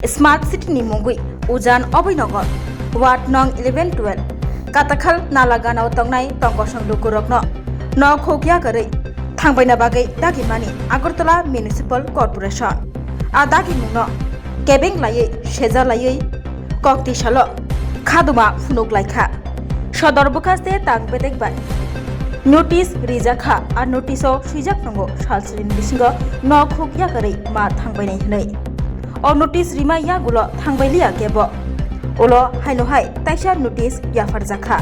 Smart city नि मुंगुई उजान Abhaynagar ward नং 11-12 काताखाल नालागानाव तंगनाय तंगसं लुकुरकनो न खोकिया गरै थांबायना बागै दागिमानि आगरतला म्युनिसिपल कर्पोरेशन आ दागिमुनो केबें लायै सेजा लायै कक्तिसालो खादुमा फुनुक लायखा सदर बुखासे तांबेदेकबाय नोटिस रिजाखा आ नोटिसो सुइजाक नंगो सालस्रिन बिसिंगो न खोकिया गरै मा थांबायनाय हनै और नोटिस रिमाइया गुलो थांबायलिया केबो उलो हायनो हाय ताइसा नोटिस याफार जाखा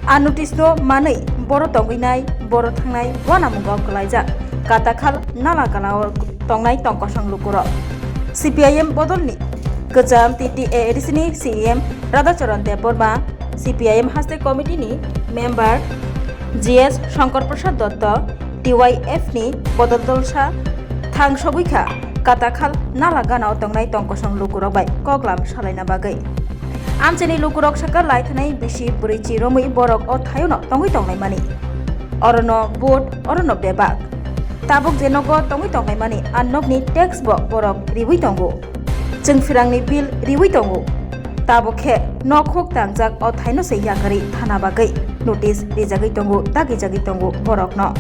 आ नोटिस नो मानै बर तंगैनाय बर थांनाय वाना मुगाव गलायजा काताखाल नालागालाव तंनाय तंकसं लुकुरो सीपीआईएम बदलनि गोजाम टीटीए एडिसिनि सीएम राधाचरण देवबर्मा सीपीआईएम हास्ते कमिटिनि member GS Shankar Prasad Dutta TYF नि बदलदलसा थां सबैखा काताखाल नालागानाव तंनाय तंकसं लुकुरबाय कगलाम सालायना बागै आमचेनि लुकुरक साका लायथानाय बिसि ब्रैजि रमै बरक अ थायोनो तंगै तंनाय मानि अरन बोट अरन बेबाग ताबुक जेनग तंगै तंनाय मानि आननगनि टेक्स ब बरक रिबै तंगो जोंफिरांनि बिल रिबै तंगो ताबुखे नखोक तांजाक अ थायनो से यागरि थाना बागै नोटिस रिजागै तंगो दागै जागै तंगो बरक न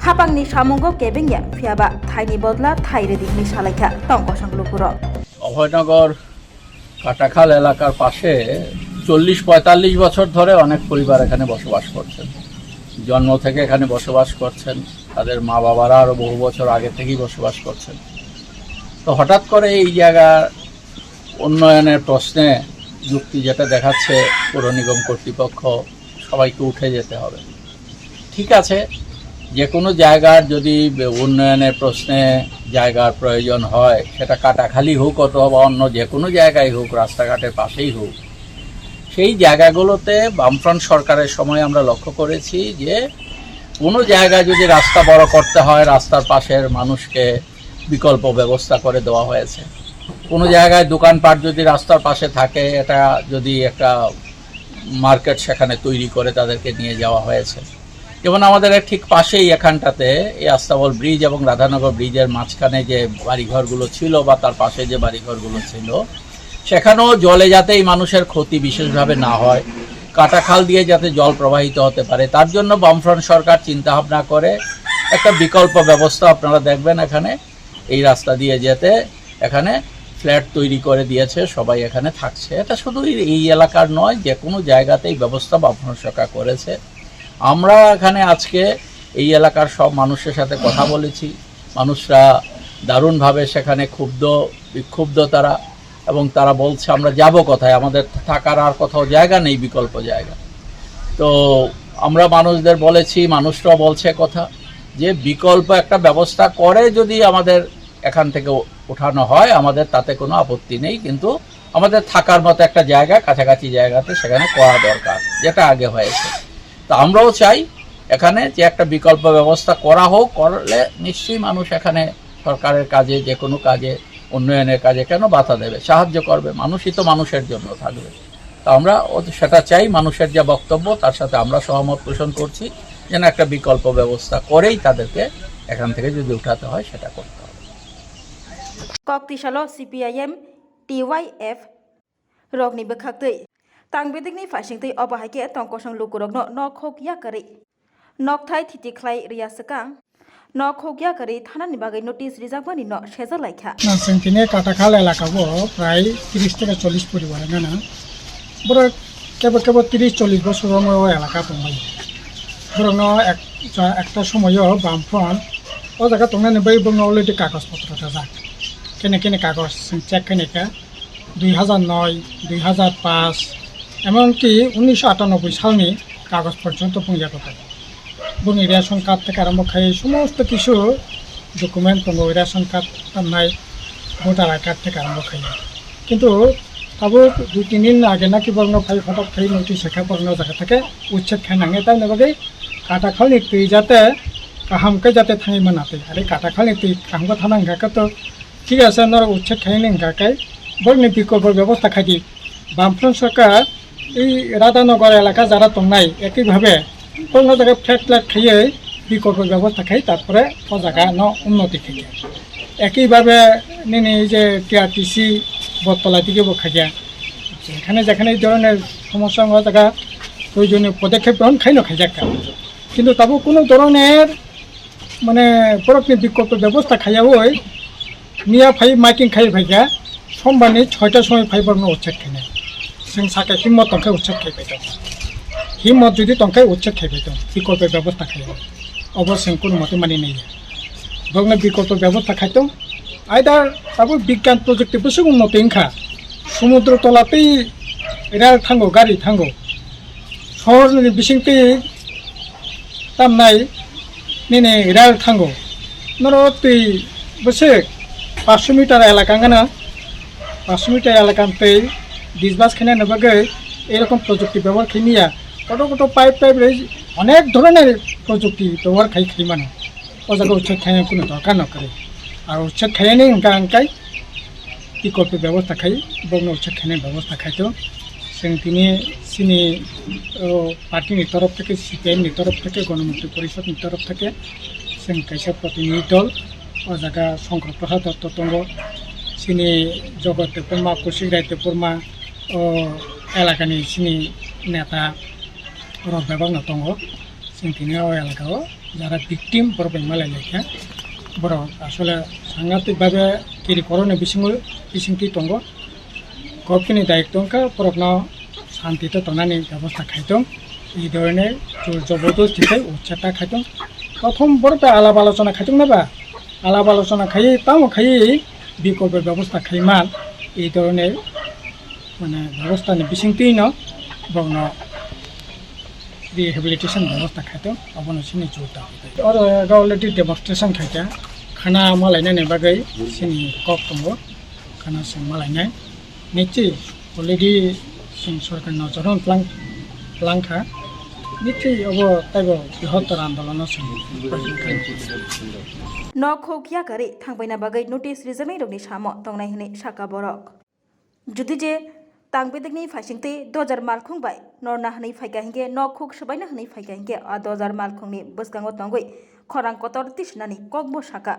हापांनि सामुंगो केबिंया फियाबा थाइनि बदला थाइरेदि मिसालायखा तंकसं लुकुरो অভয়নগর কাটাখাল এলাকার পাশে 40-45 বছর ধরে অনেক পরিবার এখানে বসবাস করছেন। জন্ম থেকে এখানে বসবাস করছেন, তাদের মা বাবারা আরও বহু বছর আগে থেকেই বসবাস করছেন। তো হঠাৎ করে এই জায়গার উন্নয়নের প্রশ্নে যুক্তি যেটা দেখাচ্ছে পৌর নিগম কর্তৃপক্ষ সবাইকে উঠে যেতে হবে। ঠিক আছে, যে কোনো জায়গার যদি উন্নয়নের প্রশ্নে জায়গার প্রয়োজন হয়, সেটা কাটাখালি হোক অথবা অন্য যে কোনো জায়গায় হোক, রাস্তাঘাটের পাশেই হোক, সেই জায়গাগুলোতে বামফ্রন্ট সরকারের সময় আমরা লক্ষ্য করেছি যে কোনো জায়গায় যদি রাস্তা বড় করতে হয়, রাস্তার পাশের মানুষকে বিকল্প ব্যবস্থা করে দেওয়া হয়েছে। কোনো জায়গায় দোকানপাট যদি রাস্তার পাশে থাকে, এটা যদি একটা মার্কেট সেখানে তৈরি করে তাদেরকে নিয়ে যাওয়া হয়েছে। যেমন আমাদের ঠিক পাশেই এখানটাতে এই আস্তাবল ব্রিজ এবং রাধানগর ব্রিজের মাঝখানে যে বাড়িঘরগুলো ছিল বা তার পাশে যে বাড়িঘরগুলো ছিল, সেখানেও জলে যাতে এই মানুষের ক্ষতি বিশেষভাবে না হয়, কাটাখাল দিয়ে যাতে জল প্রবাহিত হতে পারে, তার জন্য বামফ্রন্ট সরকার চিন্তাভাবনা করে একটা বিকল্প ব্যবস্থা আপনারা দেখবেন এখানে এই রাস্তা দিয়ে যেতে এখানে ফ্ল্যাট তৈরি করে দিয়েছে, সবাই এখানে থাকছে। এটা শুধু এই এলাকার নয়, যে কোনো জায়গাতেই ব্যবস্থা বামফ্রন্ট সরকার করেছে। আমরা এখানে আজকে এই এলাকার সব মানুষের সাথে কথা বলেছি, মানুষরা দারুণভাবে সেখানে বিক্ষুব্ধ তারা, এবং তারা বলছে আমরা যাব কোথায়, আমাদের থাকার আর কোথাও জায়গা নেই, বিকল্প জায়গা। তো আমরা মানুষদের বলেছি, মানুষরাও বলছে কথা যে বিকল্প একটা ব্যবস্থা করে যদি আমাদের এখান থেকে ওঠানো হয়, আমাদের তাতে কোনো আপত্তি নেই, কিন্তু আমাদের থাকার মতো একটা জায়গা কাছাকাছি জায়গাতে সেখানে করা দরকার, যেটা আগে হয়েছে। তা আমরাও চাই এখানে যে একটা বিকল্প ব্যবস্থা করা হোক, করলে নিশ্চয়ই মানুষ এখানে সরকারের কাজে, যে কোনো কাজে, উন্নয়নের কাজে কেন বাধা দেবে, সাহায্য করবে। মানুষই তো মানুষের জন্য থাকবে। তা আমরা সেটা চাই, মানুষের যে বক্তব্য তার সাথে আমরা সহমত পোষণ করছি, যেন একটা বিকল্প ব্যবস্থা করেই তাদেরকে এখান থেকে যদি উঠাতে হয় সেটা করতে হবে। कक्तिसालो सीपीआईएम टीवाईएफ रगनि बखाक्तै तांबेदिकनि फासिंतै अबाहायके तंकसं लुकुरकनो नखोकिया करै नकथाय थिथिख्लाय रियासका नखोकिया करै थानानि बागै नोटिस रिजाकमानि न सेजा लायखा जोंथिनि काटाखाल एलाकाबो प्राय 30 থেকে 40 परिवार ना बरो केबो 30-40 বছর एलाका दंबाय बरनो একটা সময়ও বামফ্রন্ট ও জায়গা তংনানি बै बंग अलरेडी कागजपत्र था केने केने कागज चेक केनेका 2009, 2005 एमनकि 1998 सालनि कागज पर्यन्त बुंजागौ बुंनि रेशन कार्ड থেকে আরম্ভ করে সমস্ত কিছু ডকুমেন্ট দङ रेशन कार्ड পানাय ভোটার কার্ড থেকে আরম্ভ করে কিন্তু তাবো 2-3 দিন আগে নাকি বলনো ভাই ফটো খাই নোটিশ শেখা পড়নো জায়গা থেকে উচ্ছেদ খানাঙে তাই নবাগে কাটাখালনি তুই যাতে কাহামকে যাতে থাই মানাতে আরে কাটাখালনি তুই কাহামকে থানাঙ্গা তো ঠিক আছে না উচ্ছেদ খাইনি গাকাই বলনি বিকল্প ব্যবস্থা খাই বামফ্রন্ট সরকার এই রাধানগর এলাকা যারা তংনাই একইভাবে কোনো জায়গায় ফ্ল্যাট খাইয়ে বিকল্প ব্যবস্থা খাই, তারপরে ও জায়গা ন উন্নতি খাই একইভাবে নিনি যে টিআরটিসি বটতলা দিকেও খাইয়া যেখানে যেখানে এই ধরনের সমস্যা হওয়া থাকা প্রয়োজনীয় পদক্ষেপ গ্রহণ খাইনো খাইজাক্কা কিন্তু তাবো কোনো ধরনের মানে বরফনি বিকল্প ব্যবস্থা খাইয়া ওই মিয়া ফাই মাইকিং খাই ভাইয়া समबारनि 6टार समय फाइबारनो उच्चेक खायनाय जों साका हिम्मत तंखाय उच्चेक खायबाय दं हिम्मत जुदि तंखाय उच्चेक खायबाय दं विकल्प व्यवस्था खायबाय अवश्य कोनो मते मानिनाय भगना विकल्प व्यवस्था खायदों आयदार दाबो बिगियान प्रजुक्तिबोसो उन्नति ओंखा समुद्र तलातै रेल थांगौ गारि थांगौ सहरनि बिसिंतै तामनाय नेने रेल थांगौ नरो तै बोसे 500 মিটার এলাকা না 500 মিটার এলাকাতে ডিসবাস খেনে নেবাগে এরকম প্রযুক্তি ব্যবহার খেনিয়া কত কত পাইপ অনেক ধরনের প্রযুক্তি ব্যবহার খাই মানে ও জায়গায় উচ্ছেদ খাই কোনো দরকার না করে আর উচ্ছেদ খাই নেই অঙ্কাই বিকল্প ব্যবস্থা খাই এবং উচ্ছেদ খাইনের ব্যবস্থা খাইতো তিনি চিনি পার্টির তরফ থেকে সিপিআইএমের তরফ থেকে গণমুক্তি পরিষদের তরফ থেকে কাইসা প্রতিনিধি দল ও জায়গা শঙ্কর প্রসাদ দত্ত দङ सिनि जगते पुरमा कुसिक रायते पुरमा एलाकानि सिनि नेता रबेबांग दङ जों दिनै एलाकायाव যারা ভিকটিম बरबाय मालाय लेखा बर আসলে সাংঘাতিকভাবে কেরি করণে বিশিংটি দङ গভর্নমেন্টनि দায়িত্ব দंखा बरफन শান্তিতে তনানি ব্যবস্থা খাইদों এই ধরনের জোর জবরদস্তি উচ্ছেদটা খাইদों প্রথম বরফে আলাপ আলোচনা খাইदों নাবা আলাপ আলোচনা খাই তাও খাই বিকল্প ব্যবস্থা খাইমান এই ধরনের মানে ব্যবস্থানি বিশিংতেই ন বগ্ন রিহেবিলিটেশন ব্যবস্থা খাইতো অবনো সিনি জোরটা আর অলরেডি ডেমনস্ট্রেশন খাইতা খানা মালাयनायनि बागै सिनि कप दङ खाना जों मालायनाय निश्चय अलरेडि जों सरकार नजराव लांखा निश्चय अब ताइबो बृहत्तर आन्दोलन न खोकिया करे थांबायना बागै नोटिस रिजनाय रंनि सामो तंनाय हनै साका बरक जुदि जे तांबेदनि फाइसिंते 2000 मालखुंबाय नरना हनै फाइगा हिंगे न खोक सबायना हनै फाइगा हिंगे आ 2000 मालखुंनि बसगांगो तंगै खरां कतर तिसनानि ककबो साका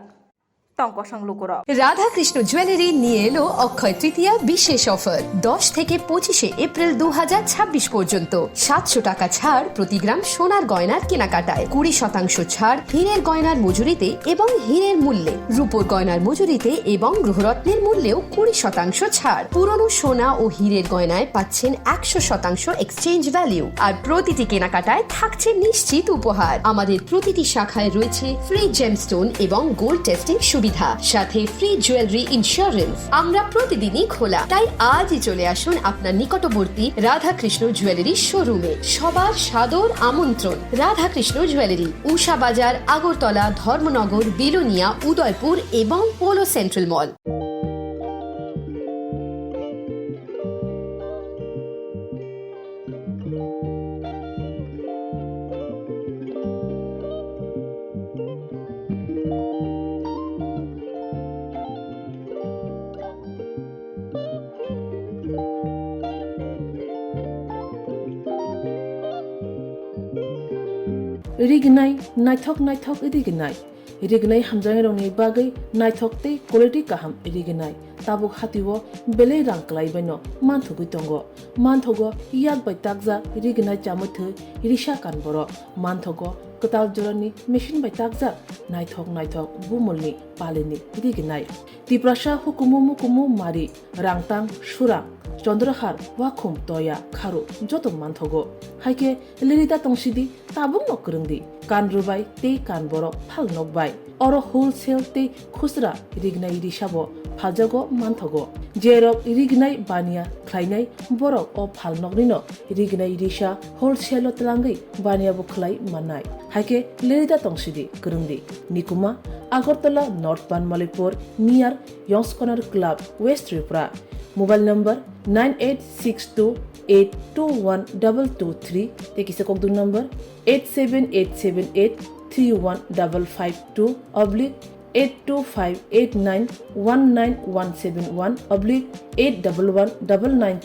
রাধা কৃষ্ণ জুয়েলারি নিয়ে এলো অক্ষয় তৃতীয়া বিশেষ অফার 10 থেকে 25 এপ্রিল 2026 পর্যন্ত 700 টাকা ছাড় প্রতি গ্রাম সোনার গয়নার কেনাকাটায় 20% ছাড় হীরের গয়নার মজুরিতে এবং হীরের মূল্যে রূপোর গয়নার মজুরিতে এবং গ্রহরত্নের মূল্যেও 20% ছাড় পুরনো সোনা ও হীরের গয়নায় পাচ্ছেন 100% এক্সচেঞ্জ ভ্যালু আর প্রতিটি কেনাকাটায় থাকছে নিশ্চিত উপহার আমাদের প্রতিটি শাখায় রয়েছে ফ্রি জেমস্টোন এবং গোল্ড টেস্টিং সুবিধা সাথে ফ্রি জুয়েলারি ইন্স্যুরেন্স আমরা প্রতিদিনই খোলা তাই আজই চলে আসুন আপনার নিকটবর্তী রাধা কৃষ্ণ জুয়েলারি শোরুমে সবার সাদর আমন্ত্রণ রাধা কৃষ্ণ জুয়েলারি উষা বাজার আগরতলা ধর্মনগর বিলোনিয়া উদয়পুর এবং পোলো সেন্ট্রাল মল रिगनाय नायथक रिगनाय हामजानाय रंनि बागै नायथकते क्वालिटी काहाम रिगनाय ताबुक हातिव बेले रांक्लायबायनो मानथुगै दङ मानथगो याक बाय ताकजा रिगनाय चामथो रिसा कानबर मानथगो कताल जरानि मेशिन बाय ताकजा नायथक बुमलनि पालिनि रिगनाय तिप्रासा हुकुमु मारि रांतां सुरा चंद्रहार वाखुम तया खारु जत मानथगो हाइके लिरिदा तंसिदि ताबुं नकरंदि कान रुबाय ते कान बर फाल नकबाय अर होलसेल ते खुसरा रिगनाय रिसाबो फाजगो मानथगो जेरक रिगनाय बानिया ख्लायनाय बरक अ फाल नकनिनो रिगनाय रिसा होलसेल तलांगै बानियाबो ख्लाय माननाय हाइके लिरिदा तंसिदि करंदि निकुमा Agartala north Banamalipur near young's corner club west Tripura mobile number 9862821223 te kisa kokdung number 87878831552 /82589191171 /81199